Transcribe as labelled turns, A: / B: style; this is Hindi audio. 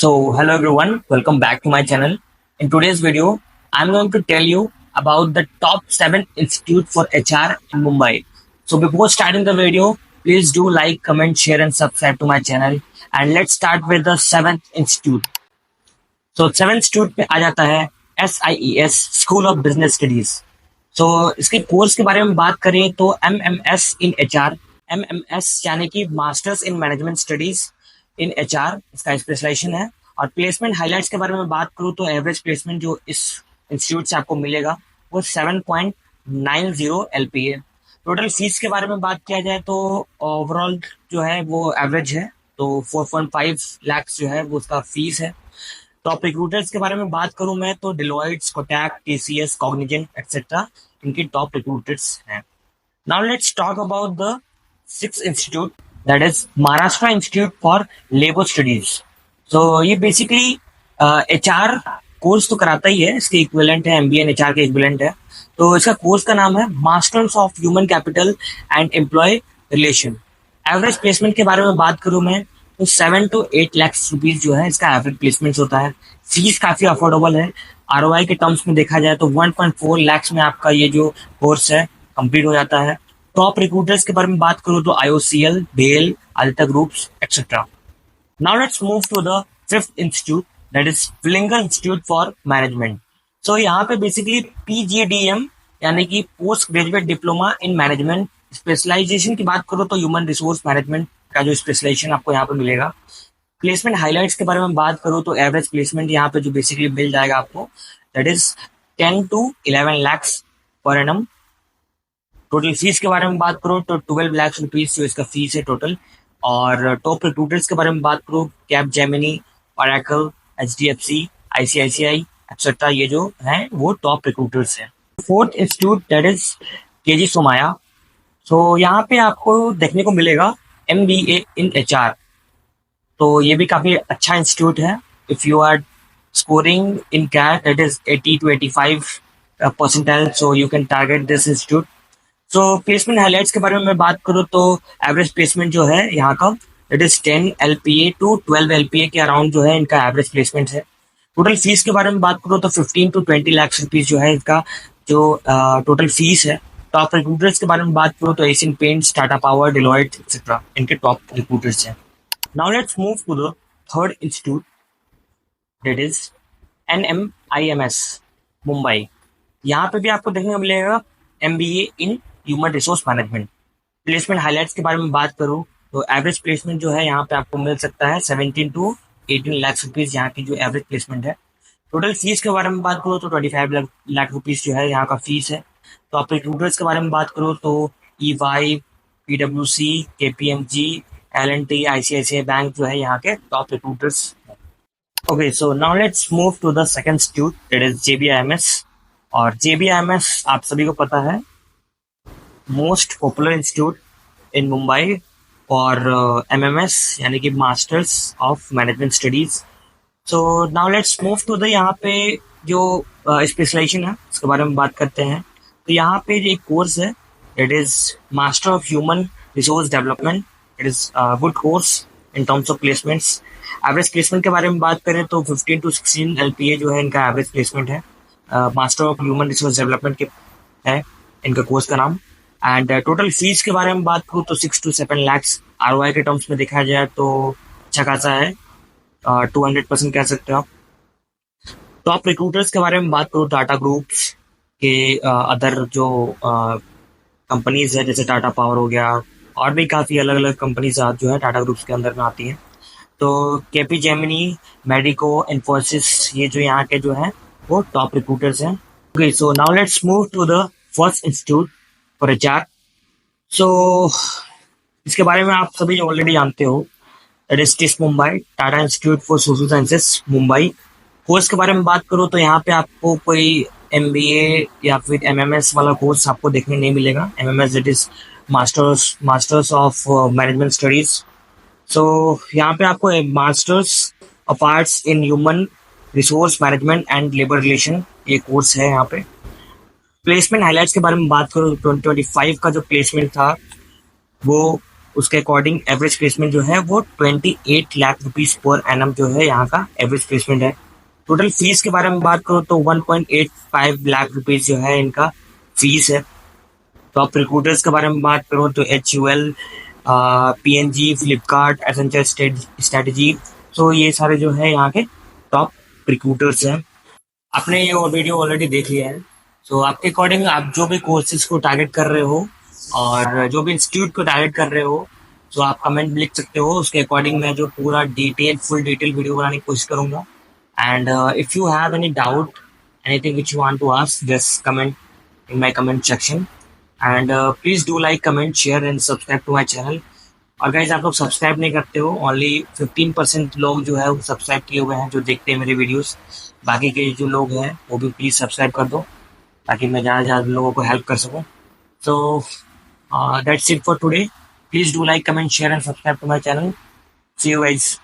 A: Hello everyone, welcome back to my channel. In today's video, I'm going to tell you about the top 7 institute for HR in Mumbai. So before starting the video, please do like, comment, share and subscribe to my channel. And let's start with the 7th institute. So 7th institute पे आ जाता है SIES school of business studies. So इसके कोर्स के बारे में बात करें तो MMS इन HR, MMS यानी कि masters in management studies in HR इसका स्पेशलाइजेशन है. और प्लेसमेंट हाइलाइट्स के बारे में बात करूँ तो एवरेज प्लेसमेंट जो इस इंस्टीट्यूट से आपको मिलेगा वो 7.90 LPA. टोटल फीस के बारे में बात किया जाए तो ओवरऑल जो है वो एवरेज है, तो 4.5 लाख जो है वो उसका फीस है. टॉप रिक्रूटर्स के बारे में बात करूं मैं तो Deloitte, Kotak, TCS, Cognizant etcetera इनकी टॉप रिक्रूटर्स हैं. Now let's talk about the 6th institute, that is Maharashtra institute for labour studies. So ये बेसिकली HR कोर्स तो कराता ही है, इसके इक्विवेलेंट है, MBA HR के इक्विवेलेंट है. तो इसका कोर्स का नाम है masters of human capital and employ relation. Average placement के बारे में बात करूं मैं तो 7 to 8 लाख रुपीज जो है इसका एवरेज प्लेसमेंट होता है. फीस काफी अफोर्डेबल है. ROI के टर्म्स में देखा जाए तो 1.4 लाख में आपका ये जो कोर्स है कंप्लीट हो जाता है. टॉप रिक्रूटर्स के बारे में बात करूं तो IOCL, BHEL, Aditya groups etcetera. Now let's move to the 5th institute, that is Welingkar institute for management. So यहाँ पे बेसिकली PGDM यानी कि post graduate diploma in management. Specialisation की बात करो तो ह्यूमन रिसोर्स मैनेजमेंट का जो स्पेशलाइजेशन आपको यहाँ पे मिलेगा. प्लेसमेंट हाइलाइट्स के बारे में बात करूँ तो एवरेज प्लेसमेंट यहाँ पे जो बेसिकली मिल जाएगा आपको that is 10 to 11 lakh per annum. Total fees के बारे में बात करो तो 12 लाख रुपीज जो इसका फीस है टोटल. और टॉप रिक्रूटर्स के बारे में बात करूँ Capgemini, Oracle, HDFC, ICICI etcetera ये जो है वो टॉप रिक्रूटर्स हैं. 4th institute that is KG Somaiya. So यहाँ पे आपको देखने को मिलेगा MBA इन HR. तो ये भी काफी अच्छा इंस्टीट्यूट है. If you are scoring in CAT that is 80 to 85 percentile, so you can target this institute. So placement highlights के बारे में मैं बात करूँ तो एवरेज प्लेसमेंट जो है यहाँ का that is 10 LPA to 12 LPA के अराउंड जो है इनका एवरेज प्लेसमेंट है. टोटल फीस के बारे में बात करूँ तो 15 to 20 लाख रुपीज जो है इसका जो टोटल फीस है. टॉप रिक्रूटर्स के बारे में बात करूँ तो Asian Paints, Tata Power, Deloitte etcetera इनके टॉप रिक्रूटर्स हैं. Now let's move to the 3rd institute, that is NMIMS Mumbai. यहाँ पे भी आपको देखने को मिलेगा MBA इन human resource management. Placement highlights के बारे में बात करूँ तो एवरेज प्लेसमेंट जो है यहाँ पे आपको मिल सकता है 17 to 18 लाख रुपीज यहाँ की जो एवरेज प्लेसमेंट है. टोटल फीस के बारे में बात करूँ तो 25 लाख रुपीज जो है यहाँ का फीस है. तो आप रिक्रूटर्स के बारे में बात करो तो EY, PwC, KPMG, L&T, ICICI bank जो है यहाँ के top recruiters. Okay, so now let's move to the 2nd institute, that is JBIMS. और JBIMS आप सभी को पता है most popular institute in Mumbai और MMS यानी कि masters of management studies. So now let's move to the यहाँ पे जो स्पेशलाइजेशन है उसके बारे में बात करते हैं. तो यहाँ पे जो एक कोर्स है it is master of human resource development. It is good course in terms of placements. Average placement के बारे में बात करें तो 15 to 16 LPA जो है इनका एवरेज प्लेसमेंट है. Master of human resource development के है इनका कोर्स का नाम. एंड टोटल फीस के बारे में बात करूँ तो 6 to 7 लाख. ROI के टर्म्स में देखा जाए तो अच्छा खासा है, 200% कह सकते हो आप. टॉप रिक्रूटर्स के बारे में बात करूँ टाटा ग्रुप्स के अदर जो कंपनीज है जैसे टाटा पावर हो गया और भी काफ़ी अलग अलग कंपनीज जो है टाटा ग्रुप्स के अंदर में आती हैं. तो कैपजेमिनी, मेडिको, इन्फोसिस ये जो यहाँ के जो हैं वो टॉप रिक्रूटर्स हैं. Okay, so now let's move to the 1st institute for HR. सो इसके बारे में आप सभी ऑलरेडी जानते हो that is TISS Mumbai, Tata institute for social sciences Mumbai. Course के बारे में बात करूँ तो यहाँ पे आपको कोई MBA या फिर MMS वाला कोर्स आपको देखने नहीं मिलेगा. MMS that is masters of management studies. So यहाँ पे आपको masters of arts in human resource management and labour relation ये कोर्स है यहाँ पे. प्लेसमेंट हाइलाइट्स के बारे में बात करूँ तो 2025 का जो प्लेसमेंट था वो उसके अकॉर्डिंग एवरेज प्लेसमेंट जो है वो 28 लाख रुपीज पर एनम जो है यहाँ का एवरेज प्लेसमेंट है। टोटल फीस के बारे में बात करो तो 1.85 लाख रुपीज जो है इनका फीस है। टॉप रिक्रूटर्स के बारे में बात करो तो HUL, PNG, Flipkart, essential strategy, तो ये सारे जो है यहाँ के टॉप रिक्रूटर्स हैं। आपने ये वीडियो ऑलरेडी देख लिया है। सो आपके अकॉर्डिंग आप जो भी कोर्सेज को टारगेट कर रहे हो और जो भी इंस्टीट्यूट को टारगेट कर रहे हो, तो आप कमेंट लिख सकते हो। उसके अकॉर्डिंग मैं जो पूरा फुल डिटेल वीडियो बनाने की कोशिश करूंगा। And if you have any doubt, anything which you want to ask, just comment in my comment section. And please do like, comment, share and subscribe to my channel. और गाइज आप लोग सब्सक्राइब नहीं करते हो, ओनली 15% लोग जो है वो सब्सक्राइब किए हुए हैं जो देखते हैं मेरे वीडियोस। बाकी के जो लोग हैं वो भी प्लीज़ सब्सक्राइब कर दो ताकि मैं ज़्यादा से ज़्यादा लोगों को हेल्प कर सकूँ। So that's it for today. Please do like, comment, share and subscribe to my channel. See you guys.